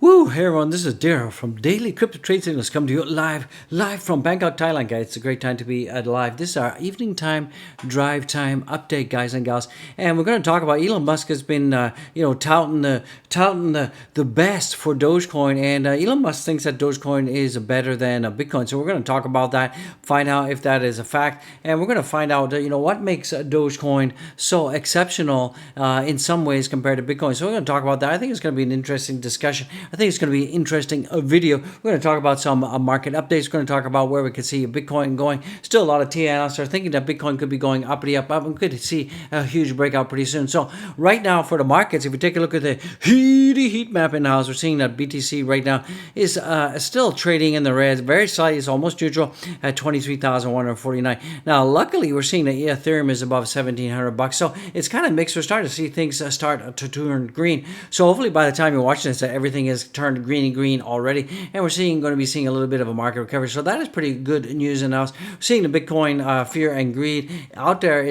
Woo! Hey everyone, this is Daryl from Daily Crypto Trade Signals coming to you live from Bangkok, Thailand, guys. It's a great time to be live. This is our evening time, drive time update, guys and gals. And we're going to talk about Elon Musk has been, touting the best for Dogecoin, and Elon Musk thinks that Dogecoin is better than Bitcoin. So we're going to talk about that, find out if that is a fact, and we're going to find out, what makes Dogecoin so exceptional in some ways compared to Bitcoin. So we're going to talk about that. I think it's going to be an interesting discussion. I think it's going to be an interesting video. We're going to talk about some market updates. We're going to talk about where we could see Bitcoin going. Still, a lot of TA analysts are thinking that Bitcoin could be going uppity up. We could see a huge breakout pretty soon. So right now for the markets, if we take a look at the heat map in the house, we're seeing that BTC right now is still trading in the red. Very slightly, it's almost neutral at 23,149. Now, luckily, we're seeing that Ethereum is above $1,700. So it's kind of mixed. We're starting to see things start to turn green. So hopefully by the time you're watching this, everything is turned green already, and we're going to be seeing a little bit of a market recovery. So that is pretty good news. And now seeing the Bitcoin fear and greed out there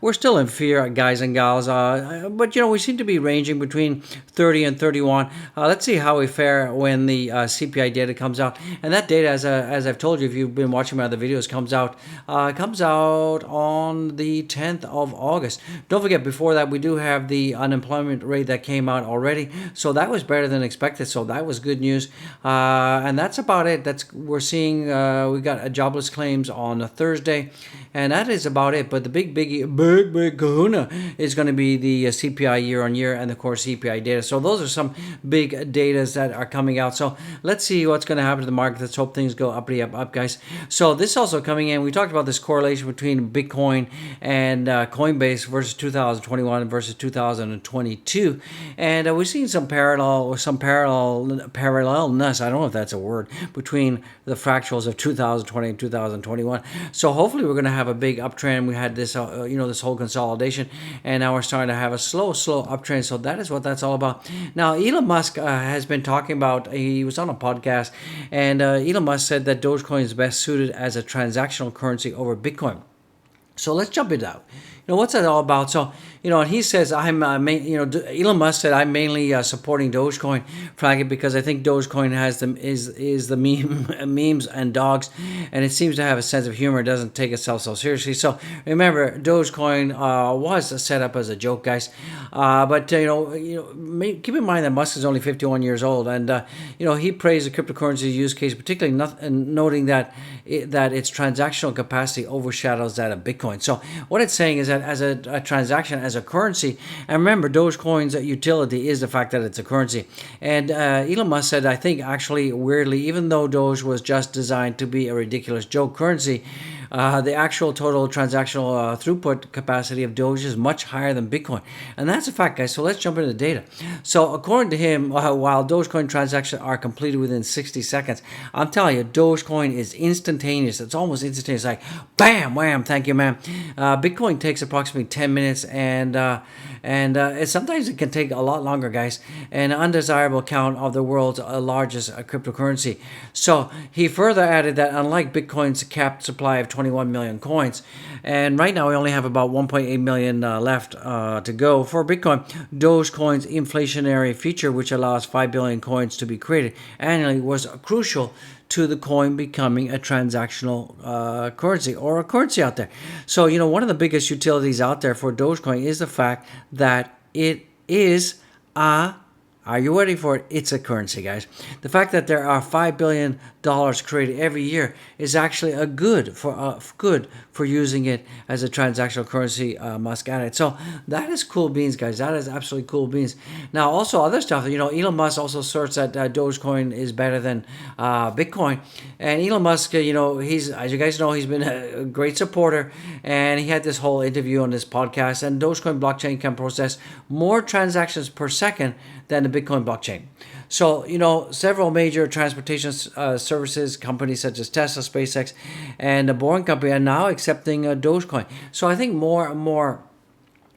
we're still in fear, guys and gals. But we seem to be ranging between 30 and 31. Let's see how we fare when the CPI data comes out. And that data, as I've told you, if you've been watching my other videos, comes out on the 10th of August. Don't forget, before that, we do have the unemployment rate that came out already. So that was better than expected. So that was good news. And that's about it. We're seeing we got jobless claims on a Thursday, and that is about it. But the big kahuna is going to be the CPI year on year, and of course CPI data. So those are some big data that are coming out. So let's see what's going to happen to the market. Let's hope things go up, guys. So this also coming in. We talked about this correlation between Bitcoin and Coinbase versus 2021 versus 2022, and we've seen some parallelness, I don't know if that's a word, between the fractals of 2020 and 2021. So hopefully we're going to have a big uptrend. We had this, this whole consolidation, and now we're starting to have a slow uptrend. So that is what that's all about. Now, Elon Musk has been talking about, he was on a podcast, and Elon Musk said that Dogecoin is best suited as a transactional currency over Bitcoin. So let's jump into that. What's that all about? So, and he says, Elon Musk said, I'm mainly supporting Dogecoin, frankly, because I think Dogecoin is the memes and dogs, and it seems to have a sense of humor. It doesn't take itself so seriously. So remember, Dogecoin was set up as a joke, guys. But keep in mind that Musk is only 51 years old, and he praised the cryptocurrency use case, particularly noting that its transactional capacity overshadows that of Bitcoin. So what it's saying is that as a transaction, as a currency, and remember, Dogecoin's utility is the fact that it's a currency. And Elon Musk said, I think actually weirdly, even though Doge was just designed to be a ridiculous joke currency, the actual total transactional throughput capacity of Doge is much higher than Bitcoin. And that's a fact, guys. So let's jump into the data. So according to him, while Dogecoin transactions are completed within 60 seconds, I'm telling you, Dogecoin is instantaneous. It's almost instantaneous. Like, bam, wham, thank you, man. Bitcoin takes approximately 10 minutes, and sometimes it can take a lot longer, guys. An undesirable count of the world's largest cryptocurrency. So he further added that unlike Bitcoin's capped supply of 21 million coins, and right now we only have about 1.8 million left to go for Bitcoin, Dogecoin's inflationary feature, which allows 5 billion coins to be created annually, was crucial to the coin becoming a transactional currency, or a currency out there. So, one of the biggest utilities out there for Dogecoin is the fact that it is are you ready for it? It's a currency, guys. The fact that there are $5 billion created every year is actually a good for using it as a transactional currency. Musk added. So that is cool beans, guys. That is absolutely cool beans. Now, also other stuff. Elon Musk also asserts that Dogecoin is better than Bitcoin. And Elon Musk, he's, as you guys know, he's been a great supporter, and he had this whole interview on this podcast. And Dogecoin blockchain can process more transactions per second than the Bitcoin blockchain. So, several major transportation services companies such as Tesla, SpaceX, and the Boring Company are now accepting Dogecoin. So I think more and more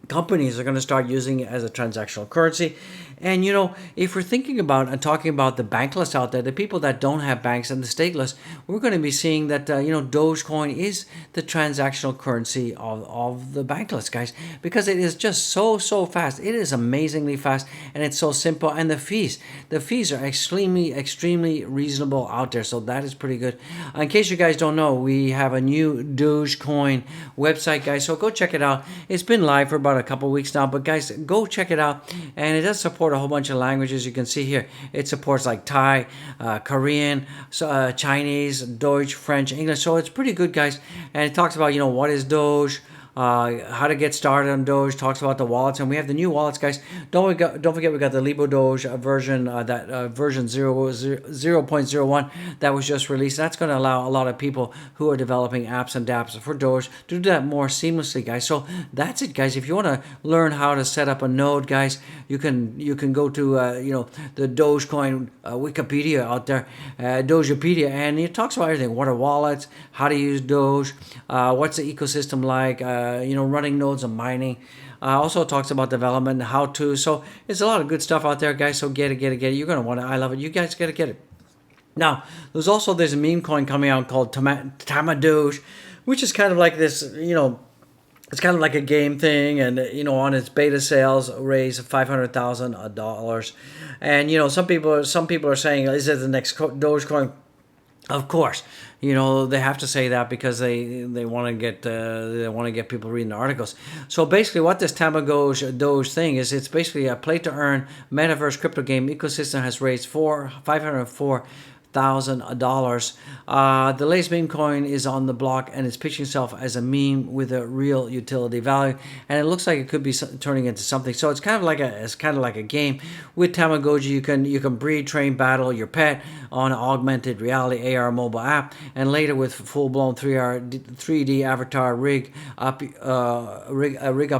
companies are going to start using it as a transactional currency. And if we're thinking about and talking about the bankless out there, the people that don't have banks and the stateless, we're going to be seeing that Dogecoin is the transactional currency of the bankless, guys, because it is just so fast. It is amazingly fast, and it's so simple. And the fees are extremely reasonable out there. So that is pretty good. In case you guys don't know, we have a new Dogecoin website, guys. So go check it out. It's been live for about a couple weeks now, but guys, go check it out. And it does support a whole bunch of languages. You can see here it supports like Thai, Korean, Chinese, Deutsch, French, English. So it's pretty good, guys. And it talks about what is Doge, how to get started on Doge, talks about the wallets, and we have the new wallets, guys. Don't forget we got the Libo Doge version, version 0.01 that was just released. That's going to allow a lot of people who are developing apps and dApps for Doge to do that more seamlessly, guys. So that's it, guys. If you want to learn how to set up a node, guys, you can go to the Dogecoin Wikipedia out there, Dogepedia, and it talks about everything: what are wallets, how to use Doge, what's the ecosystem like. Running nodes and mining. Also talks about development, how to. So it's a lot of good stuff out there, guys. So get it. You're going to want it. I love it. You guys got to get it. Now, there's a meme coin coming out called Tamadoge, which is kind of like this, it's kind of like a game thing, and on its beta sales raised $500,000, and some people are saying, is it the next Dogecoin? Of course, they have to say that because they want to get people reading the articles. So basically, what this Doge thing is, it's basically a play to earn metaverse crypto game ecosystem has raised $504,000. The latest meme coin is on the block, and it's pitching itself as a meme with a real utility value, and it looks like it could be turning into something. So it's kind of like a game with Tamagotchi. You can breed, train, battle your pet on an augmented reality AR mobile app, and later with full-blown 3D avatar rig up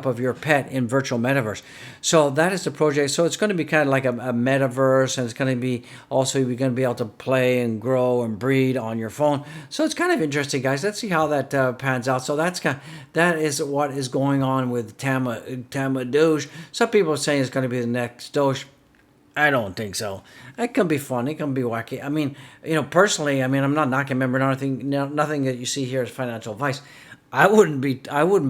of your pet in virtual metaverse. So that is the project. So it's going to be kind of like a metaverse, and it's going to be also you're going to be able to play and grow and breed on your phone. So it's kind of interesting, guys. Let's see how that pans out. So that is what is going on with Tama Doge. Some people are saying it's going to be the next Doge. I don't think so. It can be fun. It can be wacky. I mean, personally, I'm not knocking. Remember, nothing that you see here is financial advice. I wouldn't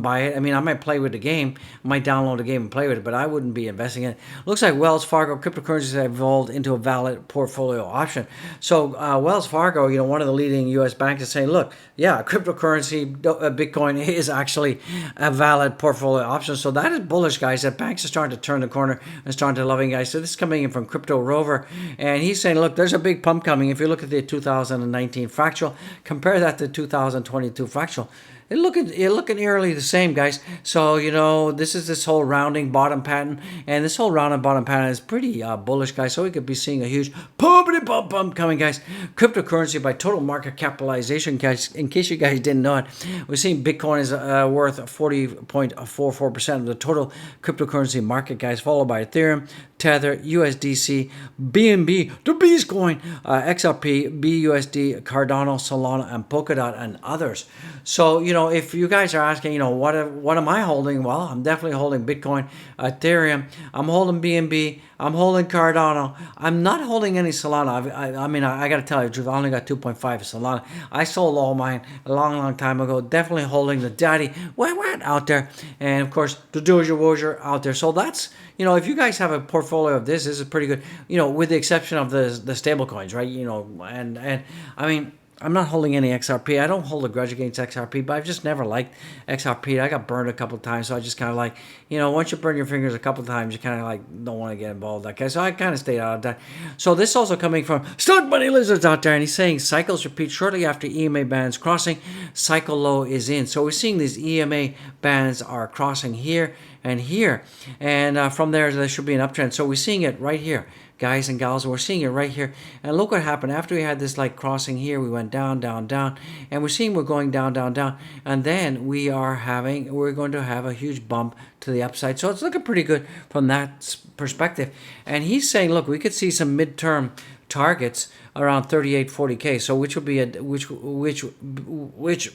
buy it. I might play with the game, I might download the game and play with it, but I wouldn't be investing in it. Looks like Wells Fargo cryptocurrencies have evolved into a valid portfolio option. So Wells Fargo, one of the leading U.S. banks, is saying, look, yeah, cryptocurrency, Bitcoin is actually a valid portfolio option. So that is bullish, guys. That banks are starting to turn the corner and starting to loving, guys. So this is coming in from Crypto Rover, and he's saying, look, there's a big pump coming. If you look at the 2019 fractal, compare that to 2022 fractal. It looking eerily the same, guys. So this is this whole rounding bottom pattern, and this whole rounding bottom pattern is pretty bullish, guys. So we could be seeing a huge pump coming, guys. Cryptocurrency by total market capitalization, guys. In case you guys didn't know it, we're seeing Bitcoin is worth 40.44% of the total cryptocurrency market, guys. Followed by Ethereum, Tether, USDC, BNB, the Beast Coin, XRP, BUSD, Cardano, Solana, and Polkadot, and others. So if you guys are asking, what am I holding? Well, I'm definitely holding Bitcoin, Ethereum. I'm holding BNB. I'm holding Cardano. I'm not holding any Solana. I got to tell you the truth. I only got 2.5 Solana. I sold all mine a long time ago. Definitely holding the daddy out there, and of course the Doge out there. So that's if you guys have a portfolio of this is pretty good. With the exception of the stable coins, right? And I'm not holding any XRP. I don't hold a grudge against XRP, but I've just never liked XRP. I got burned a couple of times, so I just kind of once you burn your fingers a couple of times, you kind of don't want to get involved. Okay, so I kind of stayed out of that. So this also coming from Stock Money Lizards out there, and he's saying cycles repeat shortly after EMA bands crossing. Cycle low is in. So we're seeing these EMA bands are crossing here and here, and from there should be an uptrend. So we're seeing it right here, guys and gals. We're seeing it right here, and look what happened after we had this crossing here. We went down, and we're seeing we're going down, and then we're going to have a huge bump to the upside. So it's looking pretty good from that perspective. And he's saying, look, we could see some midterm targets around 38, 40K. So which would be which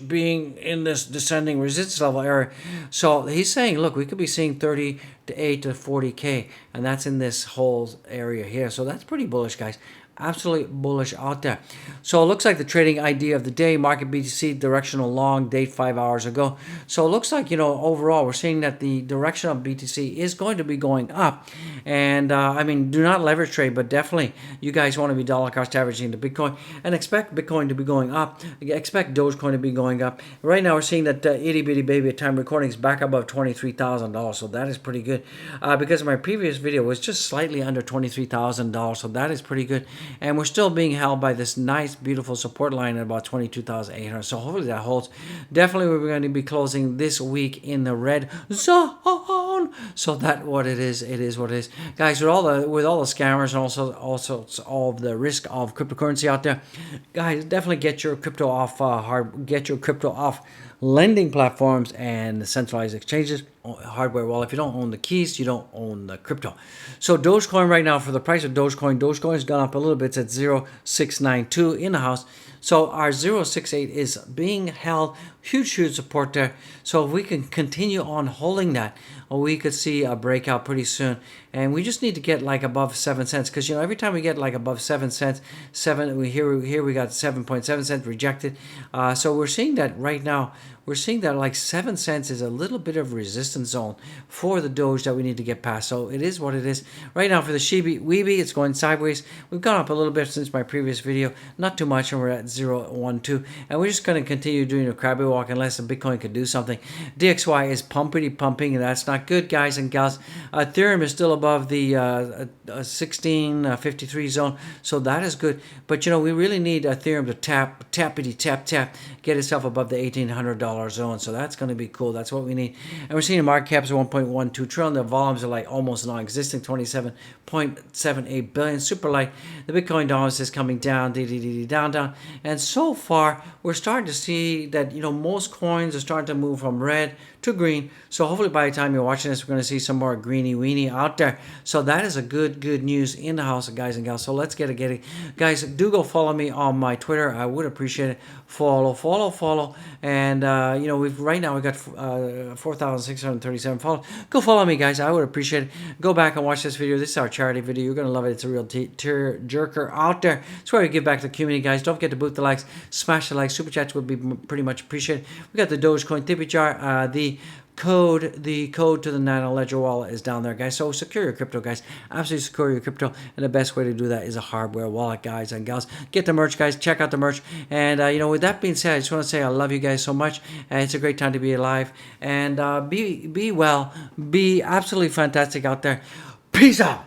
being in this descending resistance level area. So he's saying, look, we could be seeing 38 to 40K, and that's in this whole area here. So that's pretty bullish, guys. Absolutely bullish out there. So it looks like the trading idea of the day, market BTC directional long, date 5 hours ago. So it looks like, overall, we're seeing that the direction of BTC is going to be going up. And I mean, do not leverage trade, but definitely you guys want to be dollar cost averaging the Bitcoin and expect Bitcoin to be going up. Expect Dogecoin to be going up. Right now, we're seeing that itty bitty baby at time recording is back above $23,000. So that is pretty good because my previous video was just slightly under $23,000. So that is pretty good. And we're still being held by this nice, beautiful support line at about 22,800. So hopefully that holds. Definitely we're going to be closing this week in the red zone. So that's what it is. It is what it is. Guys, with all the scammers and also all of the risk of cryptocurrency out there, guys, definitely get your crypto off lending platforms and centralized exchanges, hardware wallet. If you don't own the keys, you don't own the crypto. So Dogecoin right now, for the price of Dogecoin has gone up a little bit. It's at 0.692 in the house. So our 0.68 is being held, huge support there. So if we can continue on holding that, we could see a breakout pretty soon. And we just need to get like above 7 cents, because every time we get like above 7 cents, here we got 7.7 cents rejected. So we're seeing that right now. We're seeing that like 7 cents is a little bit of resistance zone for the Doge that we need to get past. So it is what it is. Right now for the Shiba, it's going sideways. We've gone up a little bit since my previous video. Not too much, and we're at 0.12. And we're just going to continue doing a crabby walk unless the Bitcoin could do something. DXY is pumping, and that's not good, guys and gals. Ethereum is still above the 1653 zone, so that is good. But we really need Ethereum to tap, get itself above the $1,800 zone. So that's going to be cool. That's what we need. And we're seeing market caps of 1.12 trillion. The volumes are like almost non-existent, 27.78 billion. Super light. The Bitcoin dominance is coming down, down. And so far, we're starting to see that most coins are starting to move from red to green. So hopefully by the time you're watching this, we're going to see some more greeny weenie out there. So that is a good news in the house, guys and gals. So let's get it. Guys, do go follow me on my Twitter. I would appreciate it. Follow. And right now we got 4,637 followers. Go follow me, guys. I would appreciate it. Go back and watch this video. This is our charity video. You're going to love it. It's a real tear jerker out there. It's where we give back to the community, guys. Don't forget to boot the likes, smash the likes. Super chats would be pretty much appreciated. We got the Dogecoin tippy jar. The code to the Nano Ledger wallet is down there, guys. So secure your crypto, guys. Absolutely secure your crypto, and the best way to do that is a hardware wallet, guys and gals. Get the merch, guys. Check out the merch. And with that being said, I just want to say I love you guys so much. And it's a great time to be alive. And be well. Be absolutely fantastic out there. Peace out.